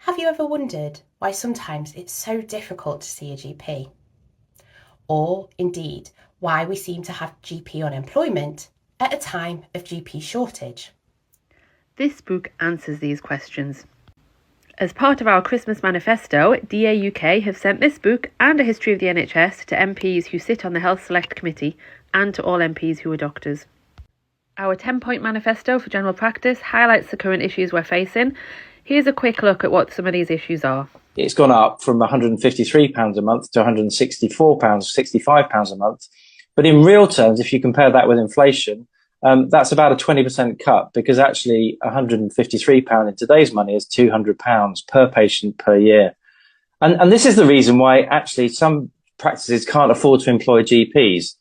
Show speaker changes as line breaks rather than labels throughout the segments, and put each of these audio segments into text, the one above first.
Have you ever wondered why sometimes it's so difficult to see a GP? Or, indeed, why we seem to have GP unemployment at a time of GP shortage?
This book answers these questions. As part of our Christmas manifesto, DA UK have sent this book and a history of the NHS to MPs who sit on the Health Select Committee and to all MPs who are doctors. Our 10-point manifesto for general practice highlights the current issues we're facing. Here's a quick look at what some of these issues are.
It's gone up from £153 a month to £164, £65 a month. But in real terms, if you compare that with inflation, that's about a 20% cut, because actually £153 in today's money is £200 per patient per year. And this is the reason why actually some practices can't afford to employ GPs.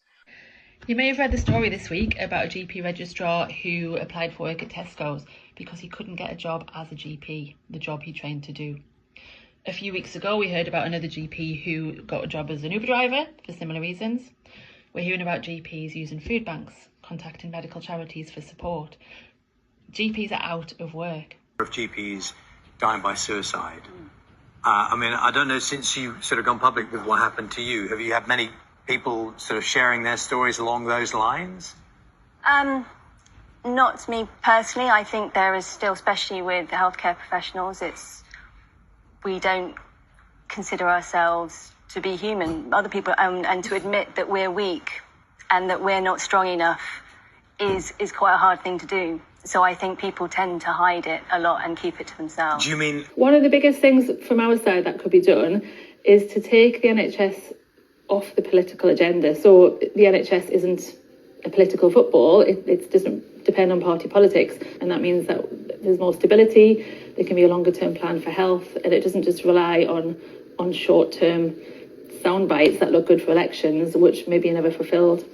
You may have read the story this week about a GP registrar who applied for work at Tesco's because he couldn't get a job as a GP, the job he trained to do. A few weeks ago, we heard about another GP who got a job as an Uber driver for similar reasons. We're hearing about GPs using food banks, contacting medical charities for support. GPs are out of work.
Of GPs dying by suicide. I don't know, since you sort of gone public with what happened to you, have you had many people sort of sharing their stories along those lines?
Not me personally. I think there is still, especially with the healthcare professionals, we don't consider ourselves to be human. Other people, and to admit that we're weak and that we're not strong enough is quite a hard thing to do. So I think people tend to hide it a lot and keep it to themselves.
Do you mean...
One of the biggest things from our side that could be done is to take the NHS off the political agenda. So the NHS isn't a political football. It doesn't depend on party politics, and that means that there's more stability, there can be a longer term plan for health, and it doesn't just rely on short term sound bites that look good for elections, which maybe are never fulfilled.